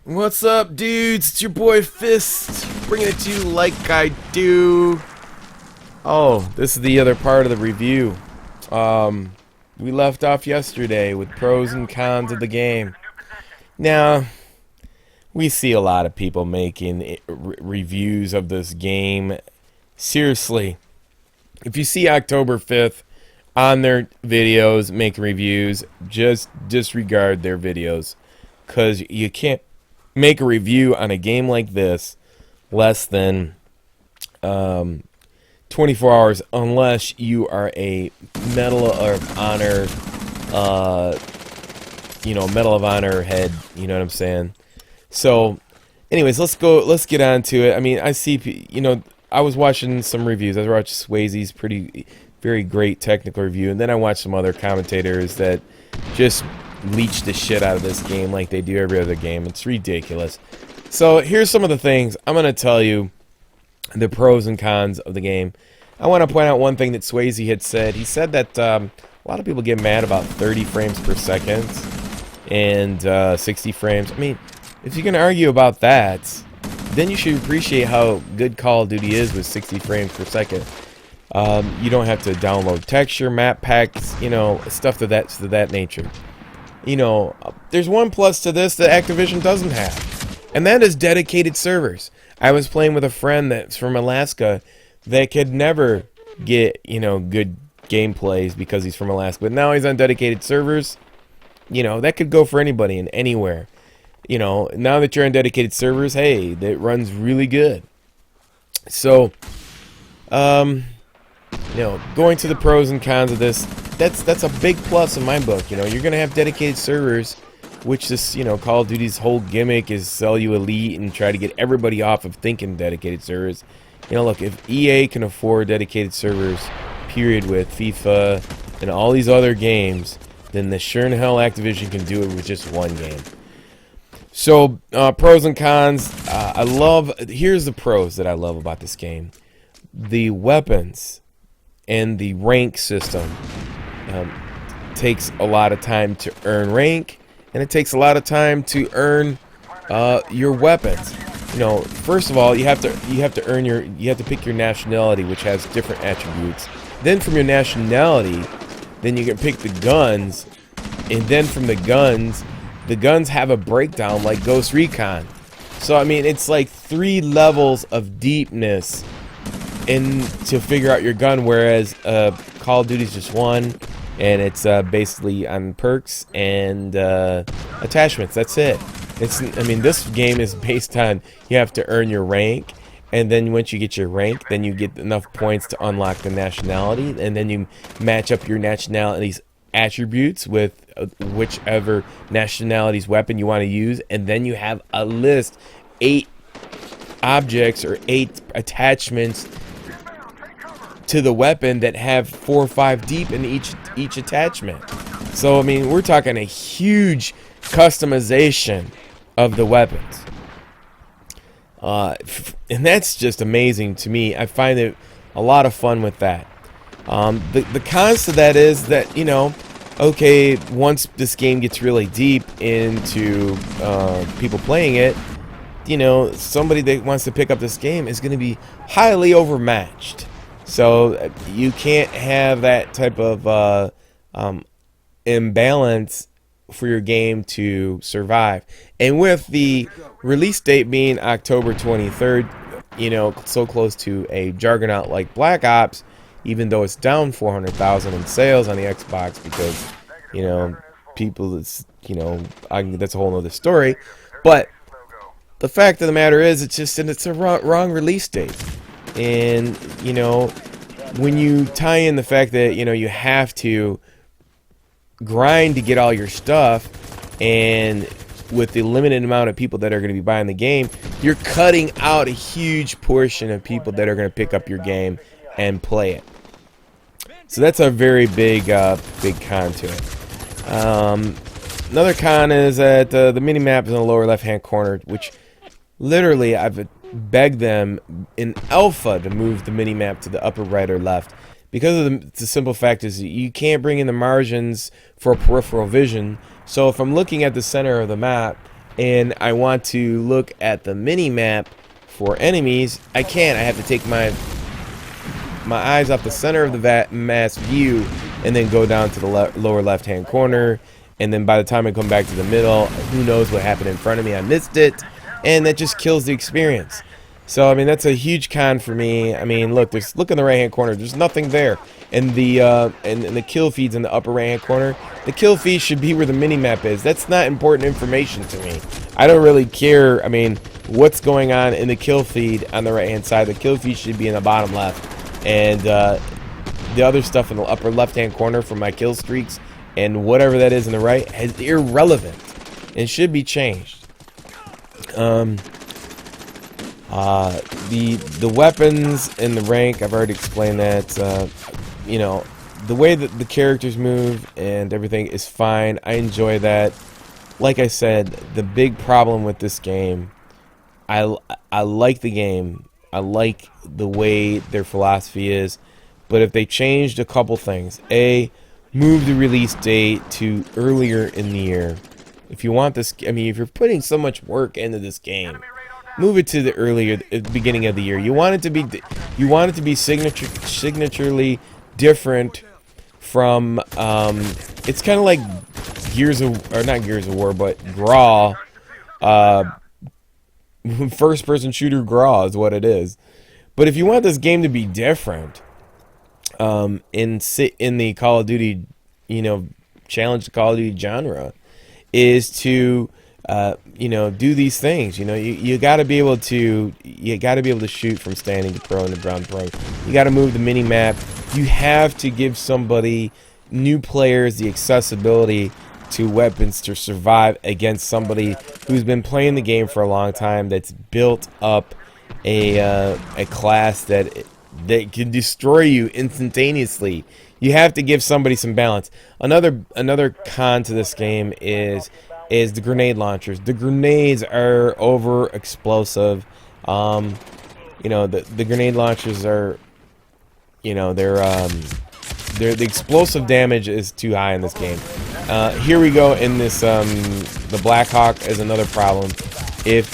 What's up, dudes? It's your boy Fist, bringing it to you like I do. Oh, this is the other part of the review. We left off yesterday with pros and cons of the game. Now, we see a lot of people making reviews of this game. Seriously, if you see October 5th on their videos making reviews, just disregard their videos, because you can't make a review on a game like this less than 24 hours unless you are a Medal of Honor Medal of Honor head, you know what I'm saying? So anyways, let's get on to it. I mean, I see, I was watching some reviews. I watched Swayze's very great technical review, and then I watched some other commentators that just leech the shit out of this game like they do every other game. It's ridiculous. So here's some of the things I'm going to tell you, the pros and cons of the game. I want to point out one thing that Swayze had said. He said that a lot of people get mad about 30 frames per second and 60 frames. I mean, if you're going to argue about that, then you should appreciate how good Call of Duty is with 60 frames per second. You don't have to download texture, map packs, stuff to that nature. There's one plus to this that Activision doesn't have, and that is dedicated servers. I was playing with a friend that's from Alaska that could never get, good gameplays because he's from Alaska, but now he's on dedicated servers. That could go for anybody and anywhere. Now that you're on dedicated servers, hey, that runs really good. So, going to the pros and cons of this, that's a big plus in my book. You're gonna have dedicated servers, which this, Call of Duty's whole gimmick is sell you elite and try to get everybody off of thinking dedicated servers. Look, if EA can afford dedicated servers, period, with FIFA and all these other games, then the sure in hell Activision can do it with just one game. So, pros and cons. Here's the pros that I love about this game. The weapons and the rank system takes a lot of time to earn rank, and it takes a lot of time to earn your weapons. First of all, you have to pick your nationality, which has different attributes. Then from your nationality, then you can pick the guns, and then from the guns have a breakdown like Ghost Recon. So I mean, it's like 3 levels of deepness to figure out your gun, whereas Call of Duty's just one, and it's basically on perks and attachments. That's it. This game is based on you have to earn your rank, and then once you get your rank, then you get enough points to unlock the nationality, and then you match up your nationality's attributes with whichever nationality's weapon you want to use, and then you have a list, 8 objects or 8 attachments to the weapon that have 4 or 5 deep in each attachment. So I mean, we're talking a huge customization of the weapons, and that's just amazing to me. I find it a lot of fun with that. The cons to that is that okay, once this game gets really deep into people playing it, somebody that wants to pick up this game is going to be highly overmatched. So you can't have that type of imbalance for your game to survive. And with the release date being October 23rd, so close to a juggernaut like Black Ops, even though it's down 400,000 in sales on the Xbox because, people, that's a whole nother story. But the fact of the matter is, it's a wrong release date. And, when you tie in the fact that, you have to grind to get all your stuff, and with the limited amount of people that are going to be buying the game, you're cutting out a huge portion of people that are going to pick up your game and play it. So that's a very big con to it. Another con is that the mini-map is in the lower left-hand corner, which literally I've begged them in alpha to move the mini-map to the upper right or left, because of the simple fact is you can't bring in the margins for peripheral vision. So if I'm looking at the center of the map, and I want to look at the mini map for enemies, I can't. I have to take my eyes off the center of the mass view and then go down to the lower left hand corner, and then by the time I come back to the middle, who knows what happened in front of me. I missed it, and that just kills the experience. So I mean, that's a huge con for me. I mean, look in the right hand corner, there's nothing there, and the kill feeds in the upper right hand corner. The kill feed should be where the mini map is. That's not important information to me. I don't really care. I mean, what's going on in the kill feed on the right hand side? The kill feed should be in the bottom left, and the other stuff in the upper left hand corner for my kill streaks and whatever that is in the right is irrelevant and should be changed. The weapons and the rank, I've already explained that. You know, the way that the characters move and everything is fine. I enjoy that. Like I said, the big problem with this game, I like the game. I like the way their philosophy is, but if they changed a couple things, move the release date to earlier in the year. If you want this, I mean, if you're putting so much work into this game, move it to the beginning of the year. You want it to be signaturely different from. It's kind of like not Gears of War, but Graw. First-person shooter Graw is what it is. But if you want this game to be different, in the Call of Duty, challenge the Call of Duty genre, is to do these things. You got to be able to shoot from standing to prone to ground prone. You got to move the mini map. You have to give somebody, new players, the accessibility to weapons to survive against somebody who's been playing the game for a long time, that's built up a class that can destroy you instantaneously. You have to give somebody some balance. Another con to this game is the grenade launchers. The grenades are over explosive. The grenade launchers are, the explosive damage is too high in this game. Here we go in this, the Black Hawk is another problem. If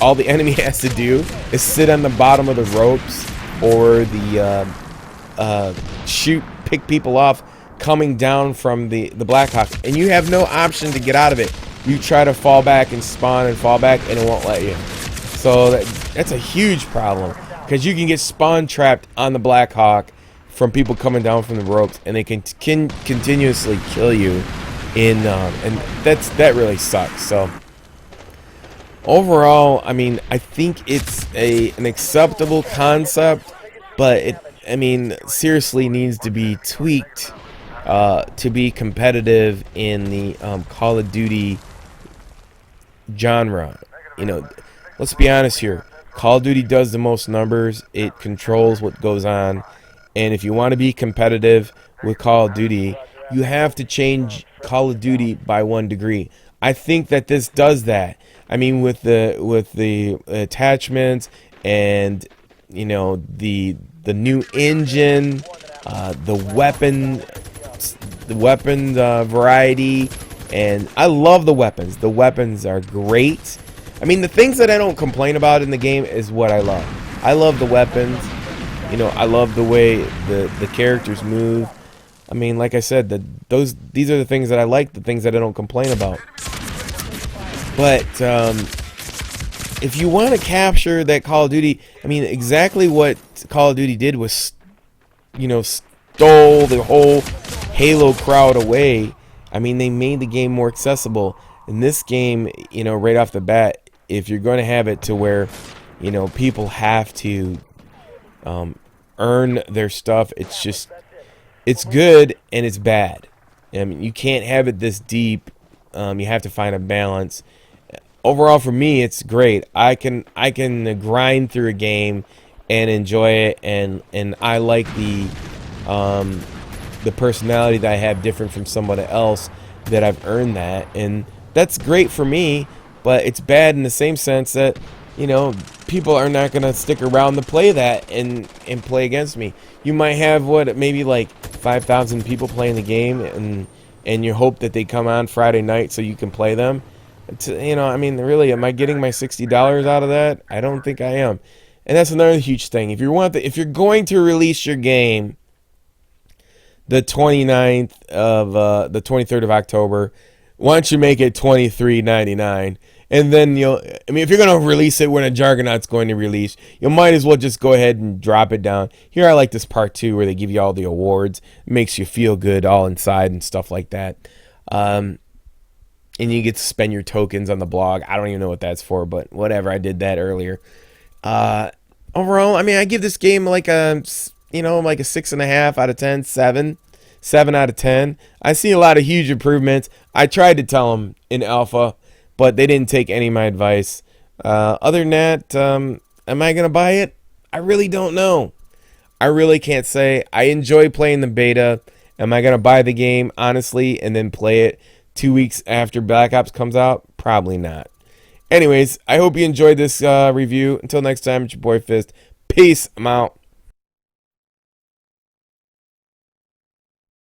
all the enemy has to do is sit on the bottom of the ropes, or pick people off coming down from the Black Hawk, and you have no option to get out of it. You try to fall back and spawn and fall back, and it won't let you. So that's a huge problem, because you can get spawn trapped on the Black Hawk from people coming down from the ropes, and they can continuously kill you and that really sucks. So overall, I mean, I think it's an acceptable concept, but it seriously needs to be tweaked to be competitive in the Call of Duty genre. Let's be honest here. Call of Duty does the most numbers. It controls what goes on. And if you want to be competitive with Call of Duty, you have to change Call of Duty by 1 degree. I think that this does that. I mean, with the attachments and the new engine, the weapon variety, and I love the weapons. The weapons are great. I mean, the things that I don't complain about in the game is what I love. I love the weapons. I love the way the characters move. I mean, like I said, these are the things that I like, the things that I don't complain about. But if you want to capture that Call of Duty, I mean, exactly what Call of Duty did was, stole the whole Halo crowd away. I mean, they made the game more accessible. In this game, right off the bat, if you're going to have it to where, people have to earn their stuff, it's good and it's bad. I mean, you can't have it this deep. You have to find a balance. Overall, for me, it's great. I can grind through a game and enjoy it, and I like the personality that I have different from somebody else, that I've earned that, and that's great for me. But it's bad in the same sense that people are not going to stick around to play that and play against me. You might have maybe like 5,000 people playing the game, and you hope that they come on Friday night so you can play them. You know, I mean, really, am I getting my $60 out of that? I don't think I am. And that's another huge thing. If you're going to release your game the 29th of the 23rd of October, why don't you make it $23.99? And then if you're going to release it when a Juggernaut's going to release, you might as well just go ahead and drop it down. Here I like this part 2 where they give you all the awards. It makes you feel good all inside and stuff like that. And you get to spend your tokens on the blog. I don't even know what that's for, but whatever. I did that earlier. Overall, I mean, I give this game like a 6.5 out of 10, 7 out of 10. I see a lot of huge improvements. I tried to tell them in alpha, but they didn't take any of my advice. Other than that, am I going to buy it? I really don't know. I really can't say. I enjoy playing the beta. Am I going to buy the game, honestly, and then play it 2 weeks after Black Ops comes out? Probably not. Anyways, I hope you enjoyed this review. Until next time, it's your boy Fist. Peace. I'm out.